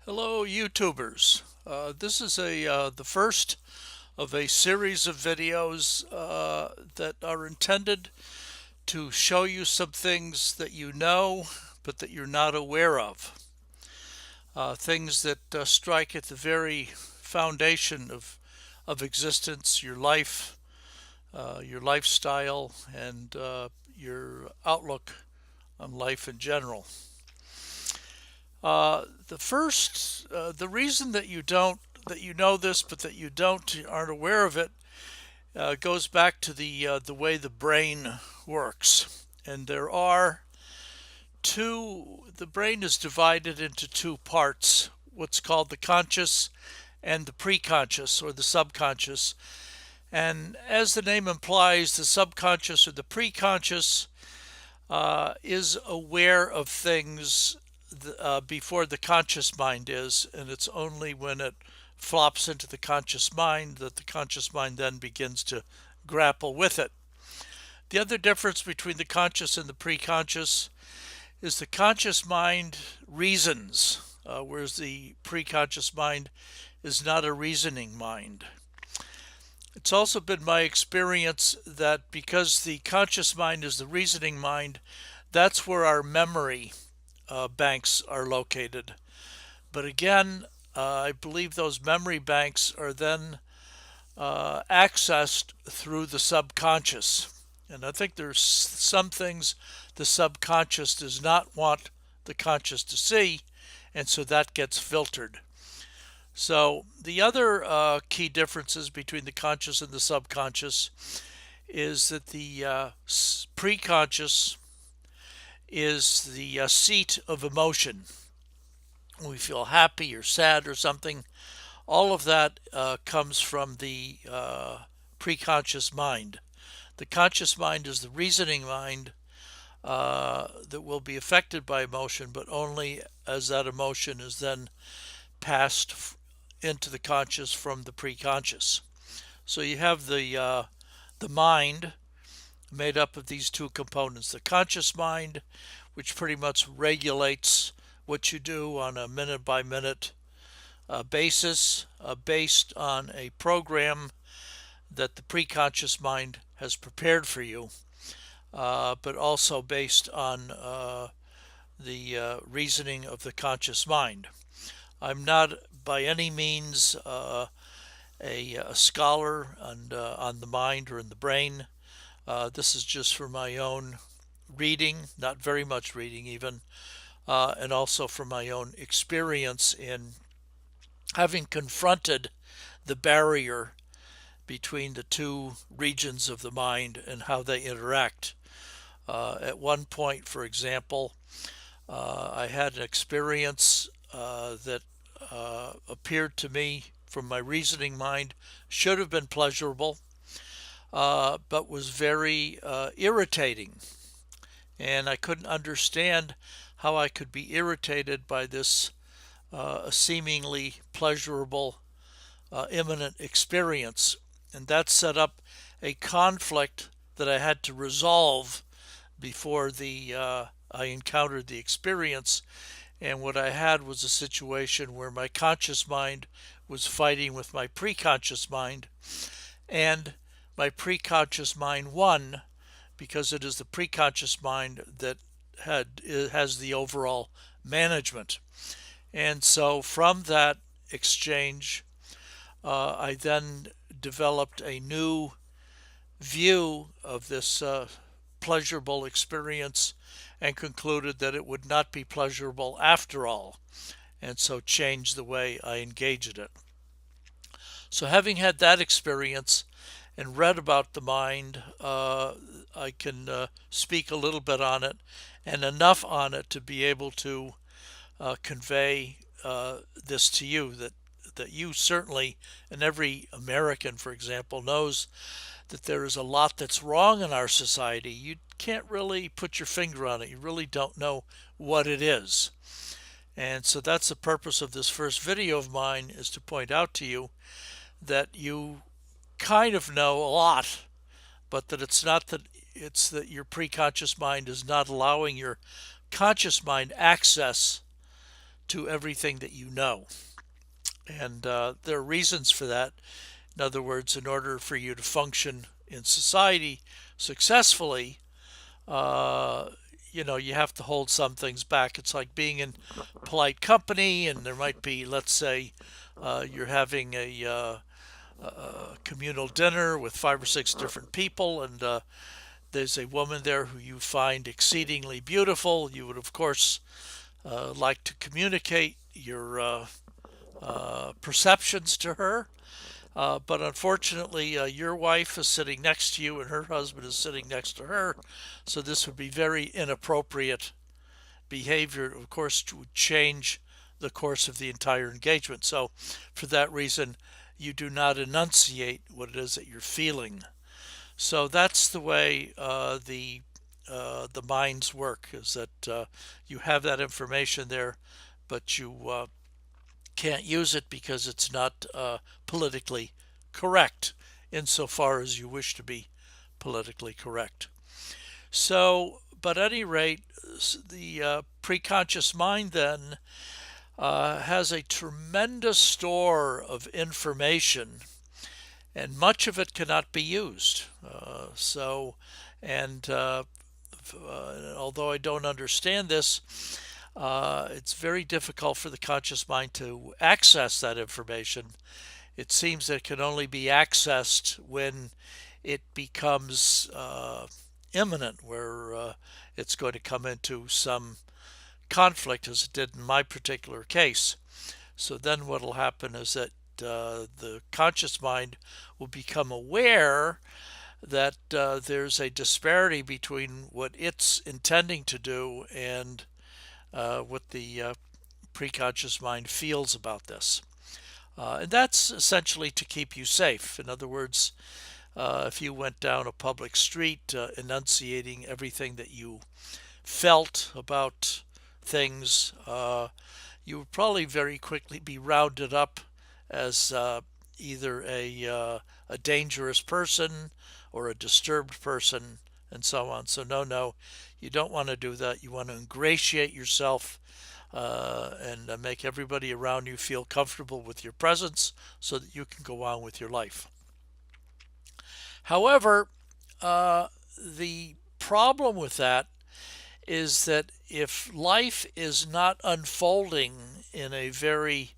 Hello, YouTubers. This is the first of a series of videos that are intended to show you some things that you know, but that you're not aware of. Things that strike at the very foundation of existence, your life, your lifestyle, and your outlook on life in general. The reason that you know this, but that aren't aware of it, goes back to the way the brain works. And there are the brain is divided into two parts, what's called the conscious and the preconscious or the subconscious. And as the name implies, the subconscious or the preconscious is aware of things before the conscious mind is, and it's only when it flops into the conscious mind that the conscious mind then begins to grapple with it. The other difference between the conscious and the preconscious is the conscious mind reasons, whereas the preconscious mind is not a reasoning mind. It's also been my experience that because the conscious mind is the reasoning mind, that's where our memory banks are located. But again, I believe those memory banks are then accessed through the subconscious. And I think there's some things the subconscious does not want the conscious to see, and so that gets filtered. So the other key differences between the conscious and the subconscious is that the preconscious is the seat of emotion. When we feel happy or sad or something, all of that comes from the preconscious mind. The conscious mind is the reasoning mind that will be affected by emotion, but only as that emotion is then passed into the conscious from the preconscious. So you have the mind made up of these two components: the conscious mind, which pretty much regulates what you do on a minute by minute basis, based on a program that the preconscious mind has prepared for you, but also based on the reasoning of the conscious mind. I'm not by any means a scholar on the mind or in the brain. This is just for my own reading, not very much reading even, and also from my own experience in having confronted the barrier between the two regions of the mind and how they interact. At one point, for example, I had an experience that appeared to me from my reasoning mind should have been pleasurable, but was very irritating. And I couldn't understand how I could be irritated by this seemingly pleasurable, imminent experience. And that set up a conflict that I had to resolve before I encountered the experience. And what I had was a situation where my conscious mind was fighting with my preconscious mind, and my preconscious mind won because it is the preconscious mind that has the overall management. And so from that exchange, I then developed a new view of this pleasurable experience and concluded that it would not be pleasurable after all, and so changed the way I engaged it. So having had that experience and read about the mind, I can speak a little bit on it, and enough on it to be able to convey this to you, that you certainly, and every American, for example, knows that there is a lot that's wrong in our society. You can't really put your finger on it. You really don't know what it is. And so that's the purpose of this first video of mine, is to point out to you that you kind of know a lot, but that it's that your preconscious mind is not allowing your conscious mind access to everything that you know. And there are reasons for that. In other words, in order for you to function in society successfully, uh, you have to hold some things back. It's like being in polite company, and there might be, let's say, you're having a communal dinner with 5 or 6 different people, and there's a woman there who you find exceedingly beautiful. You would, of course, like to communicate your perceptions to her. But unfortunately, your wife is sitting next to you and her husband is sitting next to her. So this would be very inappropriate behavior. Of course, would change the course of the entire engagement. So for that reason, you do not enunciate what it is that you're feeling. So that's the way the minds work. Is that you have that information there, but you can't use it because it's not politically correct insofar as you wish to be politically correct. So, but at any rate, the preconscious mind then has a tremendous store of information, and much of it cannot be used. And although I don't understand this, it's very difficult for the conscious mind to access that information. It seems that it can only be accessed when it becomes imminent, where it's going to come into some conflict, as it did in my particular case. So then what will happen is that the conscious mind will become aware that there's a disparity between what it's intending to do and what the preconscious mind feels about this. And that's essentially to keep you safe. In other words, if you went down a public street enunciating everything that you felt about things, you would probably very quickly be rounded up as either a dangerous person or a disturbed person and so on. So no, you don't want to do that. You want to ingratiate yourself and make everybody around you feel comfortable with your presence so that you can go on with your life. However, the problem with that is that if life is not unfolding in a very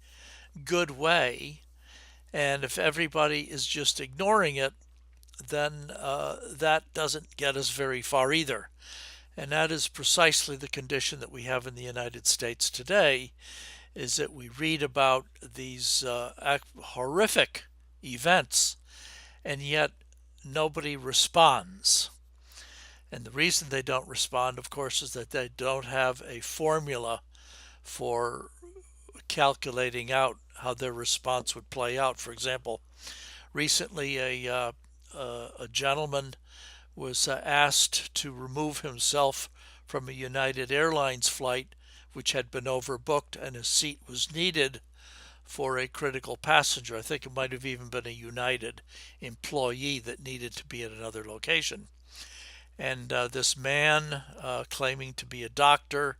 good way, and if everybody is just ignoring it, then that doesn't get us very far either. And that is precisely the condition that we have in the United States today, is that we read about these horrific events, and yet nobody responds. And the reason they don't respond, of course, is that they don't have a formula for calculating out how their response would play out. For example, recently a gentleman was asked to remove himself from a United Airlines flight which had been overbooked, and a seat was needed for a critical passenger. I think it might have even been a United employee that needed to be at another location. And this man, claiming to be a doctor,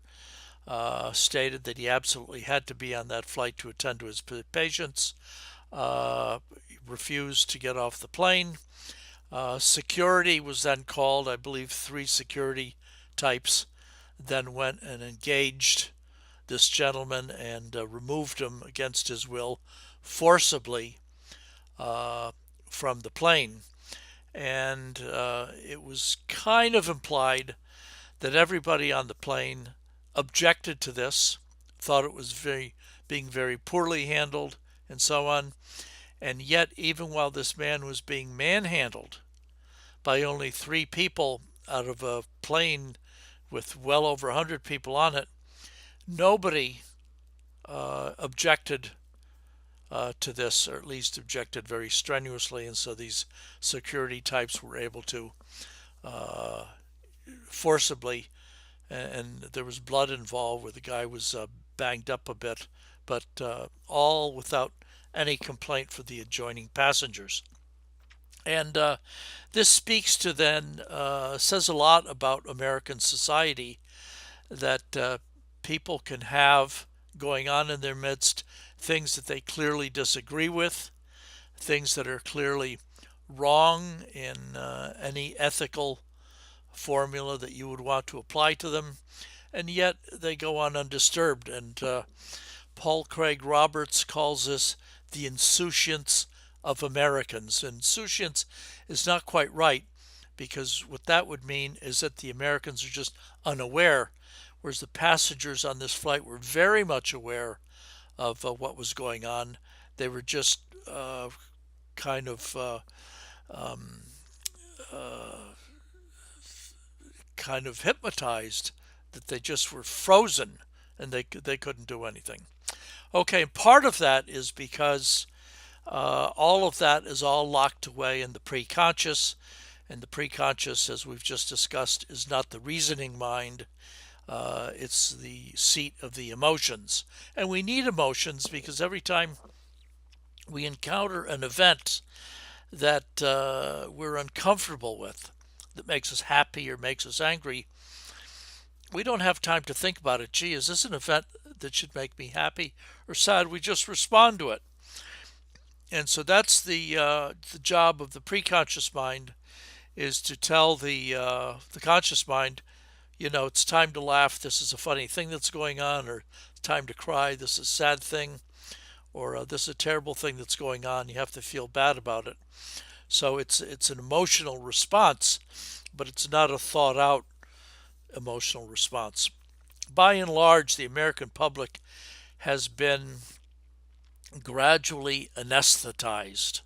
stated that he absolutely had to be on that flight to attend to his patients, refused to get off the plane. Security was then called. I believe 3 security types then went and engaged this gentleman and removed him against his will forcibly from the plane. And it was kind of implied that everybody on the plane objected to this, thought it was being very poorly handled, and so on. And yet, even while this man was being manhandled by only 3 people out of a plane with well over 100 people on it, nobody objected to this, or at least objected very strenuously. And so these security types were able to forcibly, and there was blood involved where the guy was banged up a bit, but all without any complaint for the adjoining passengers. And this speaks to then, says a lot about American society, that people can have going on in their midst, things that they clearly disagree with, things that are clearly wrong in any ethical formula that you would want to apply to them, and yet they go on undisturbed. And Paul Craig Roberts calls this the insouciance of Americans. Insouciance is not quite right, because what that would mean is that the Americans are just unaware, whereas the passengers on this flight were very much aware of what was going on. They were just kind of kind of hypnotized, that they just were frozen and they couldn't do anything. Okay, part of that is because all of that is all locked away in the preconscious, and the preconscious, as we've just discussed, is not the reasoning mind. It's the seat of the emotions. And we need emotions because every time we encounter an event that we're uncomfortable with, that makes us happy or makes us angry, we don't have time to think about it. Gee, is this an event that should make me happy or sad? We just respond to it. And so that's the job of the preconscious mind, is to tell the conscious mind, it's time to laugh. This is a funny thing that's going on, or time to cry. This is a sad thing, or this is a terrible thing that's going on. You have to feel bad about it. So it's an emotional response, but it's not a thought out emotional response. By and large, the American public has been gradually anesthetized,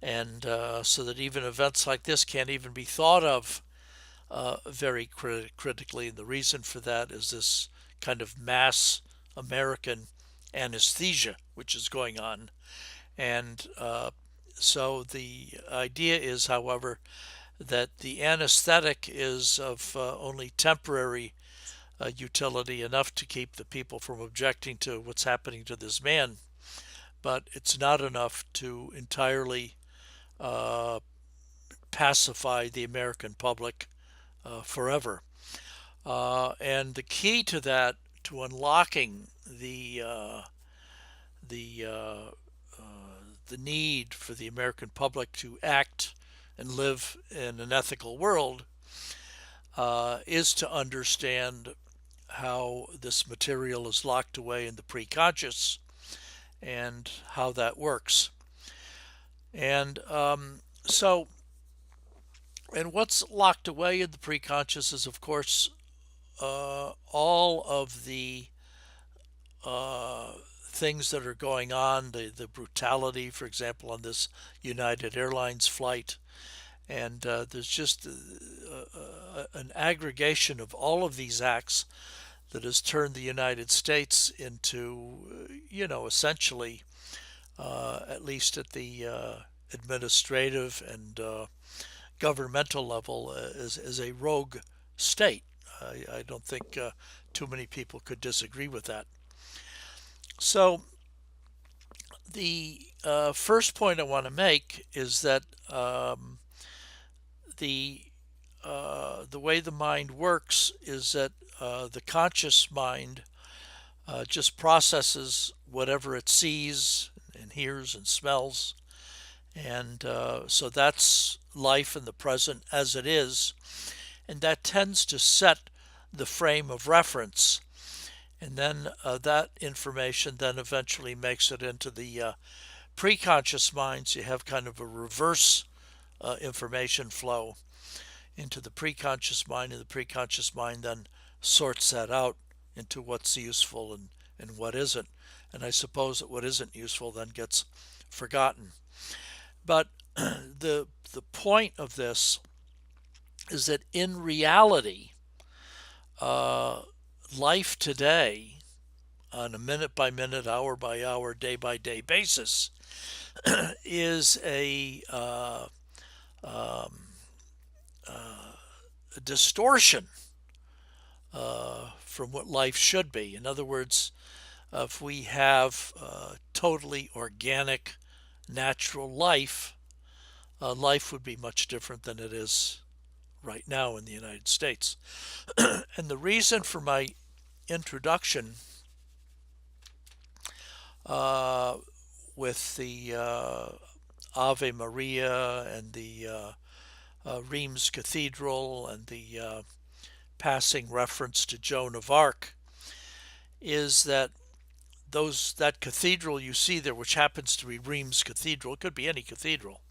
and so that even events like this can't even be thought of very critically. And the reason for that is this kind of mass American anesthesia which is going on. And so the idea is, however, that the anesthetic is of only temporary utility, enough to keep the people from objecting to what's happening to this man, but it's not enough to entirely pacify the American public forever. And the key to that, to unlocking the the need for the American public to act and live in an ethical world, is to understand how this material is locked away in the preconscious and how that works. And and what's locked away in the preconscious is, of course, all of the things that are going on, the brutality, for example, on this United Airlines flight. And there's just an aggregation of all of these acts that has turned the United States into, essentially, at least at the administrative and governmental level, as a rogue state. I don't think too many people could disagree with that. So the first point I want to make is that the way the mind works is that the conscious mind just processes whatever it sees and hears and smells, and so that's life in the present as it is, and that tends to set the frame of reference. And then that information then eventually makes it into the preconscious mind. So you have kind of a reverse information flow into the preconscious mind, and the preconscious mind then sorts that out into what's useful and what isn't. And I suppose that what isn't useful then gets forgotten. But the point of this is that in reality, life today, on a minute by minute, hour by hour, day by day basis, is a distortion from what life should be. In other words, if we have totally organic, natural life, life would be much different than it is right now in the United States. And the reason for my introduction uh, with the Ave Maria and the Reims Cathedral and the passing reference to Joan of Arc is that that cathedral you see there, which happens to be Reims Cathedral, it could be any cathedral,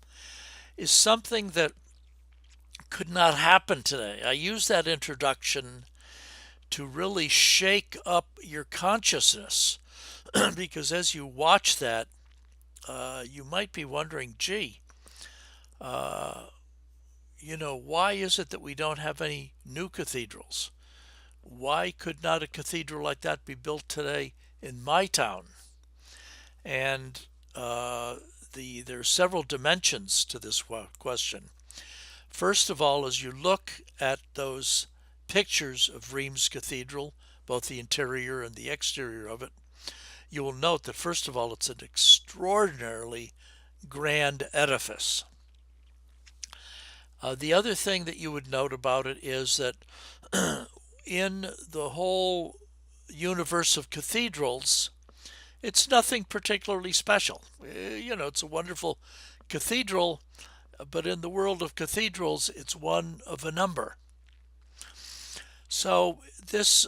is something that could not happen today. I use that introduction to really shake up your consciousness because as you watch that, you might be wondering, gee, uh, why is it that we don't have any new cathedrals? Why could not a cathedral like that be built today in my town? And there are several dimensions to this question. First of all, as you look at those pictures of Reims Cathedral, both the interior and the exterior of it, you will note that first of all, it's an extraordinarily grand edifice. The other thing that you would note about it is that in the whole universe of cathedrals, it's nothing particularly special. It's a wonderful cathedral, but in the world of cathedrals, it's one of a number. So this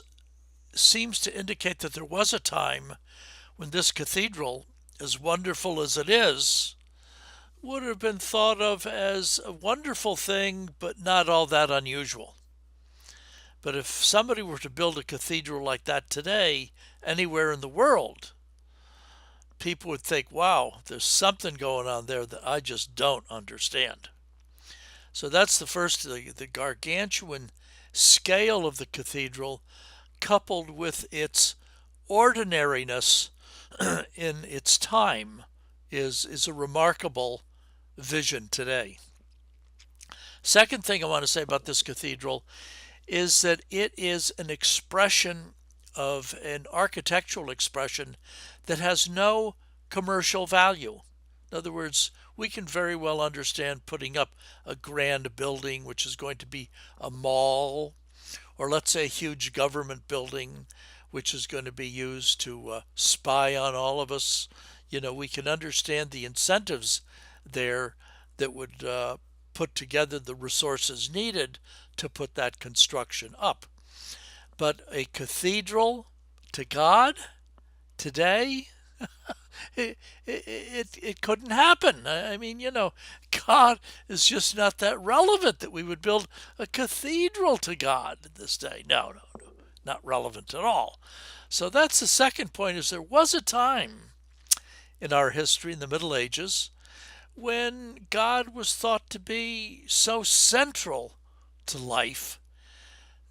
seems to indicate that there was a time when this cathedral, as wonderful as it is, would have been thought of as a wonderful thing, but not all that unusual. But if somebody were to build a cathedral like that today, anywhere in the world, people would think, wow, there's something going on there that I just don't understand. So that's the first, the gargantuan scale of the cathedral, coupled with its ordinariness in its time, is a remarkable vision today. Second thing I want to say about this cathedral is that it is an expression of an architectural expression that has no commercial value. In other words, we can very well understand putting up a grand building, which is going to be a mall, or let's say a huge government building, which is going to be used to spy on all of us. We can understand the incentives there that would put together the resources needed to put that construction up. But a cathedral to God today, it couldn't happen. I mean, God is just not that relevant that we would build a cathedral to God this day. No, not relevant at all. So that's the second point, is there was a time in our history in the Middle Ages when God was thought to be so central to life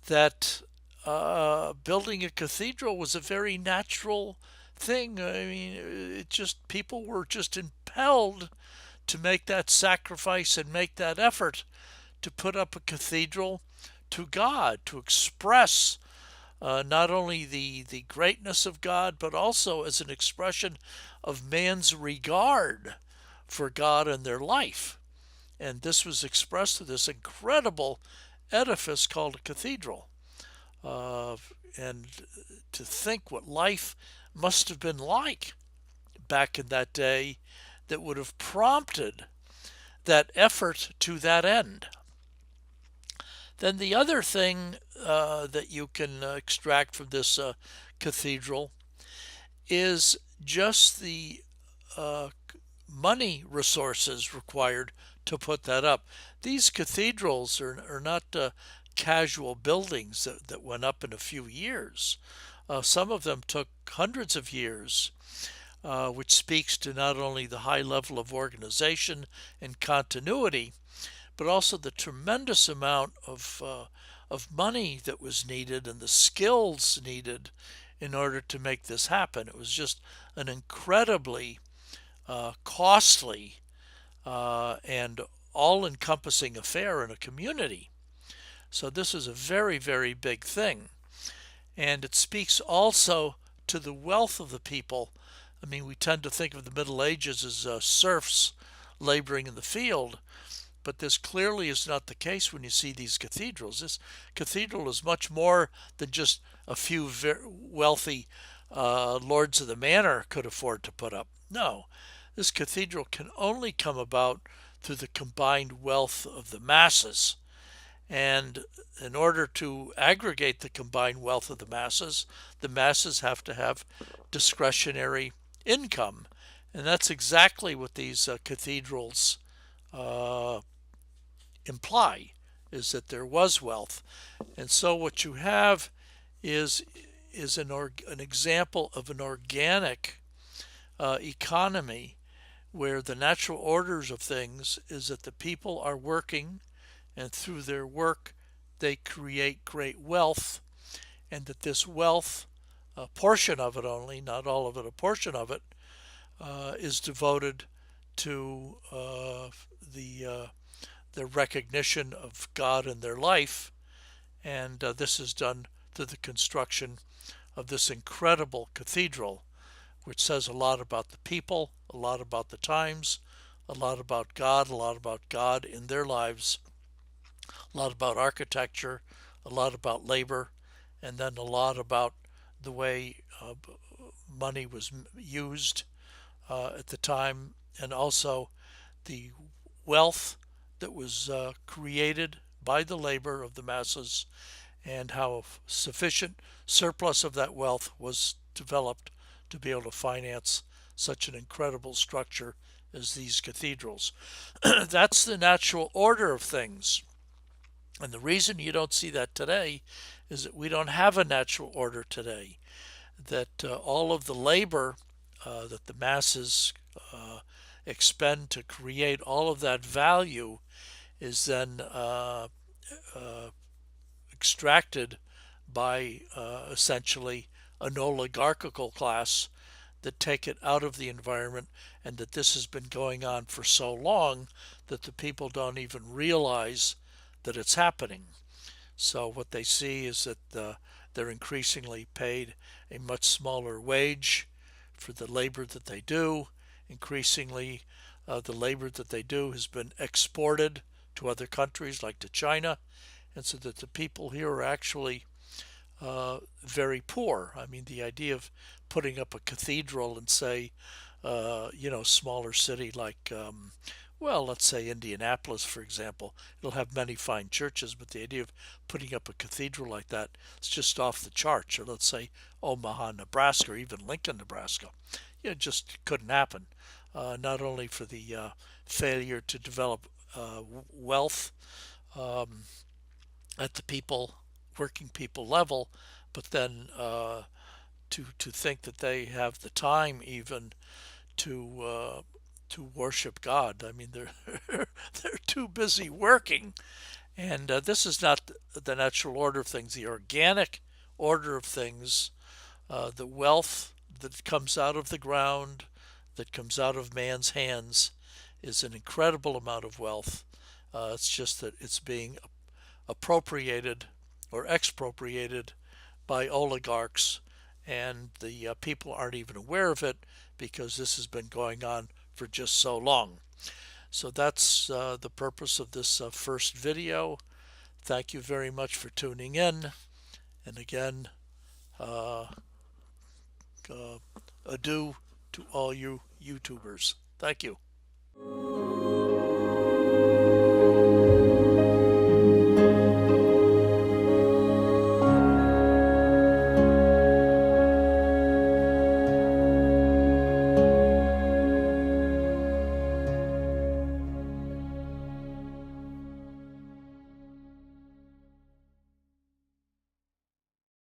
that building a cathedral was a very natural thing. I mean, people were just impelled to make that sacrifice and make that effort to put up a cathedral to God, to express not only the greatness of God, but also as an expression of man's regard for God and their life. And this was expressed through this incredible edifice called a cathedral. And to think what life must have been like back in that day that would have prompted that effort to that end. Then the other thing that you can extract from this cathedral is just the money resources required to put that up. These cathedrals are not casual buildings that went up in a few years. Some of them took hundreds of years, which speaks to not only the high level of organization and continuity, but also the tremendous amount of money that was needed and the skills needed in order to make this happen. It was just an incredibly costly and all-encompassing affair in a community. So this is a very, very big thing. And it speaks also to the wealth of the people. I mean, we tend to think of the Middle Ages as serfs laboring in the field, but this clearly is not the case when you see these cathedrals. This cathedral is much more than just a few wealthy lords of the manor could afford to put up. No, this cathedral can only come about through the combined wealth of the masses. And in order to aggregate the combined wealth of the masses have to have discretionary income. And that's exactly what these cathedrals uh, imply, is that there was wealth. And so what you have is an example of an organic economy where the natural orders of things is that the people are working, and through their work they create great wealth, and that this wealth, a portion of it only, not all of it, a portion of it, is devoted to the recognition of God in their life. And this is done through the construction of this incredible cathedral, which says a lot about the people, a lot about the times, a lot about God in their lives, a lot about architecture, a lot about labor, and then a lot about the way money was used at the time, and also the wealth that was created by the labor of the masses, and how sufficient surplus of that wealth was developed to be able to finance such an incredible structure as these cathedrals. That's the natural order of things. And the reason you don't see that today is that we don't have a natural order today. That all of the labor that the masses expend to create all of that value is then extracted by essentially an oligarchical class that take it out of the environment, and that this has been going on for so long that the people don't even realize that it's happening. So what they see is that they're increasingly paid a much smaller wage for the labor that they do. Increasingly, the labor that they do has been exported to other countries, like to China, and so that the people here are actually very poor. I mean, the idea of putting up a cathedral in, say, smaller city like, well, let's say Indianapolis, for example, it'll have many fine churches, but the idea of putting up a cathedral like that is just off the charts. Or let's say Omaha, Nebraska, or even Lincoln, Nebraska. It just couldn't happen. Not only for the failure to develop wealth um, at the working people level, but then to think that they have the time even to worship God. I mean, they're too busy working, and this is not the natural order of things. The organic order of things, the wealth that comes out of the ground, that comes out of man's hands, is an incredible amount of wealth. It's just that it's being appropriated or expropriated by oligarchs, and the people aren't even aware of it because this has been going on for just so long. So that's the purpose of this first video. Thank you very much for tuning in. And again, uh, adieu to all you YouTubers. Thank you.